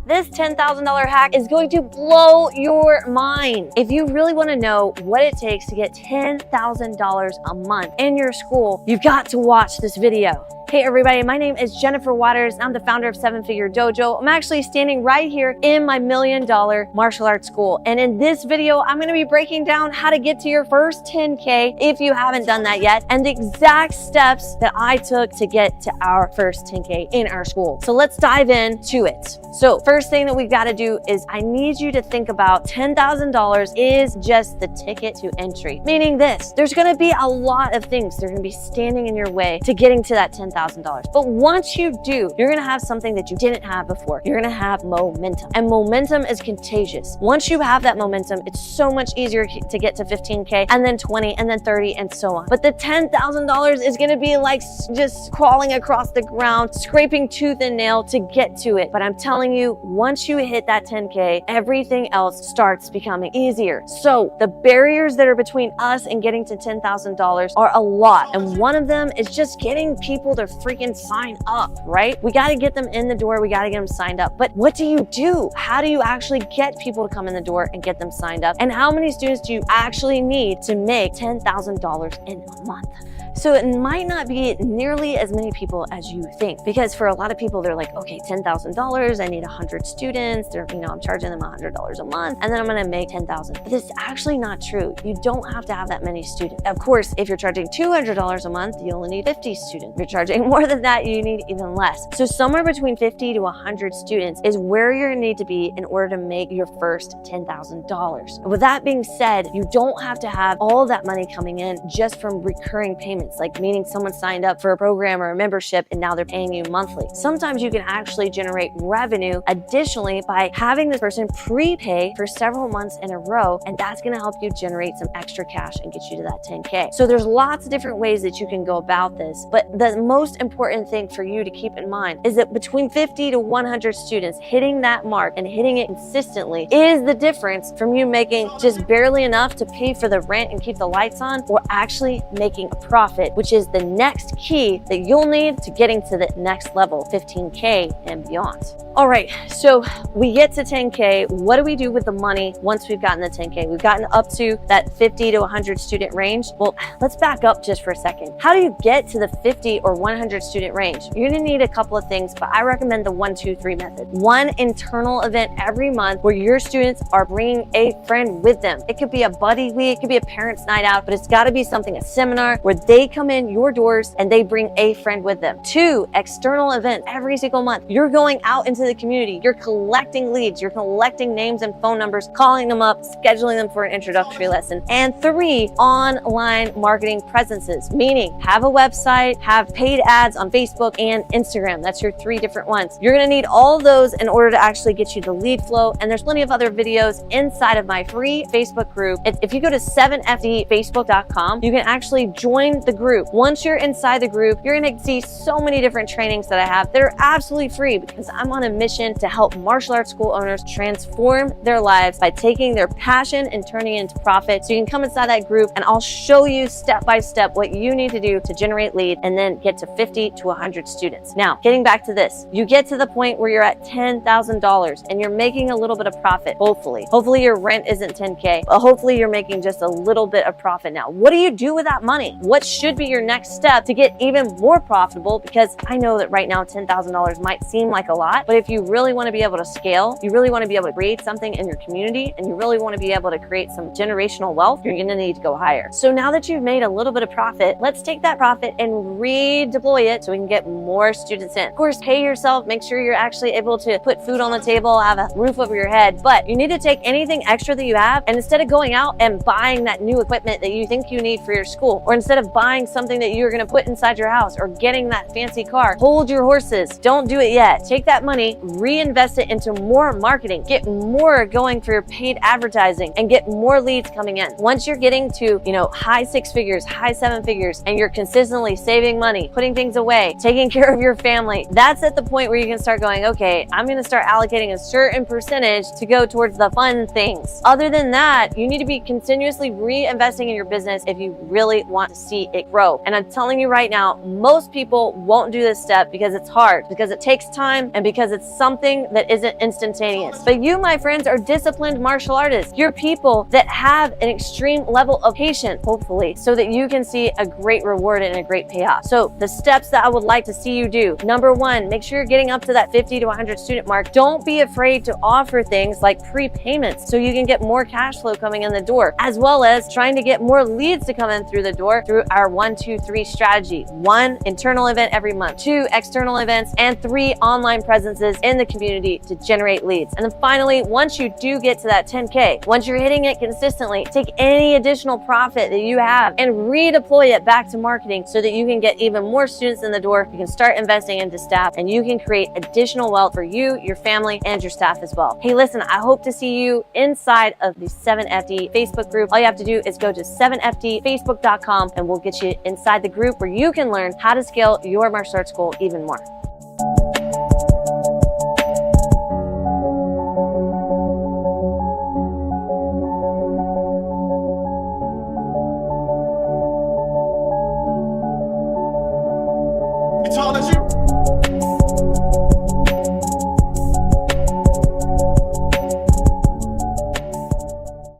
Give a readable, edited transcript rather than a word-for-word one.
This $10,000 hack is going to blow your mind. If you really want to know what it takes to get $10,000 a month in your school, you've got to watch this video. Hey everybody, my name is Jennifer Waters. I'm the founder of 7-Figure Dojo. I'm actually standing right here in my $1 million martial arts school. And in this video, I'm gonna be breaking down how to get to your first 10K if you haven't done that yet, and the exact steps that I took to get to our first 10K in our school. So let's dive into it. So first thing that we've got to do is I need you to think about $10,000 is just the ticket to entry. Meaning this, there's gonna be a lot of things that are gonna be standing in your way to getting to that $10,000. But once you do, you're gonna have something that you didn't have before. You're gonna have momentum, and momentum is contagious. Once you have that momentum, it's so much easier to get to 15K and then 20 and then 30 and so on. But the $10,000 is gonna be like just crawling across the ground, scraping tooth and nail to get to it. But I'm telling you, once you hit that 10K, everything else starts becoming easier. So the barriers that are between us and getting to $10,000 are a lot. And one of them is just getting people to freaking sign up, right? We got to get them in the door. We got to get them signed up. But what do you do? How do you actually get people to come in the door and get them signed up? And how many students do you actually need to make $10,000 in a month? So it might not be nearly as many people as you think, because for a lot of people, they're like, okay, $10,000, I need 100 students. I'm charging them $100 a month, and then I'm gonna make 10,000. But this is actually not true. You don't have to have that many students. Of course, if you're charging $200 a month, you only need 50 students. If you're charging more than that, you need even less. So somewhere between 50 to 100 students is where you're gonna need to be in order to make your first $10,000. With that being said, you don't have to have all that money coming in just from recurring payments, like meaning someone signed up for a program or a membership and now they're paying you monthly. Sometimes you can actually generate revenue additionally by having this person prepay for several months in a row, and that's going to help you generate some extra cash and get you to that 10K. So there's lots of different ways that you can go about this, but the most important thing for you to keep in mind is that between 50 to 100 students, hitting that mark and hitting it consistently is the difference from you making just barely enough to pay for the rent and keep the lights on, or actually making a profit, which is the next key that you'll need to getting to the next level, 15K and beyond. All right, so we get to 10K. What do we do with the money once we've gotten the 10K? We've gotten up to that 50 to 100 student range. Well, let's back up just for a second. How do you get to the 50 or 100 student range? You're gonna need a couple of things, but I recommend the 1-2-3 method. One internal event every month where your students are bringing a friend with them. It could be a buddy week, it could be a parents' night out, but it's gotta be something, a seminar where they come in your doors and they bring a friend with them. 2, external event every single month. You're going out into the community. You're collecting leads. You're collecting names and phone numbers, calling them up, scheduling them for an introductory lesson. And 3, online marketing presences, meaning have a website, have paid ads on Facebook and Instagram. That's your 3 different ones. You're going to need all of those in order to actually get you the lead flow. And there's plenty of other videos inside of my free Facebook group. If you go to 7fdfacebook.com, you can actually join the group. Once you're inside the group, you're going to see so many different trainings that I have that are absolutely free, because I'm on a mission to help martial arts school owners transform their lives by taking their passion and turning it into profit. So you can come inside that group and I'll show you step by step what you need to do to generate lead and then get to 50 to 100 students. Now, getting back to this, you get to the point where you're at $10,000 and you're making a little bit of profit, hopefully. Hopefully your rent isn't 10K, but hopefully you're making just a little bit of profit now. What do you do with that money? What should be your next step to get even more profitable? Because I know that right now $10,000 might seem like a lot, but if you really want to be able to scale, you really want to be able to create something in your community, and you really want to be able to create some generational wealth, you're going to need to go higher. So now that you've made a little bit of profit, let's take that profit and redeploy it so we can get more students in. Of course, pay yourself, make sure you're actually able to put food on the table, have a roof over your head, but you need to take anything extra that you have, and instead of going out and buying that new equipment that you think you need for your school, or instead of buying something that you're going to put inside your house or getting that fancy car, hold your horses. Don't do it yet. Take that money, reinvest it into more marketing, get more going for your paid advertising, and get more leads coming in. Once you're getting to, high 6 figures, high 7 figures, and you're consistently saving money, putting things away, taking care of your family, that's at the point where you can start going, okay, I'm going to start allocating a certain percentage to go towards the fun things. Other than that, you need to be continuously reinvesting in your business if you really want to see it it grow. And I'm telling you right now, most people won't do this step because it's hard, because it takes time, and because it's something that isn't instantaneous. But you, my friends, are disciplined martial artists. You're people that have an extreme level of patience, hopefully, so that you can see a great reward and a great payoff. So the steps that I would like to see you do: number one, make sure you're getting up to that 50 to 100 student mark. Don't be afraid to offer things like prepayments so you can get more cash flow coming in the door, as well as trying to get more leads to come in through the door through our 1, 2, 3 strategy. 1 internal event every month, 2 external events, and 3 online presences in the community to generate leads. And then finally, once you do get to that 10K, once you're hitting it consistently, take any additional profit that you have and redeploy it back to marketing so that you can get even more students in the door. You can start investing into staff, and you can create additional wealth for you, your family, and your staff as well. Hey, listen, I hope to see you inside of the 7FD Facebook group. All you have to do is go to 7fdfacebook.com and we'll get you inside the group where you can learn how to scale your martial arts school even more. It's all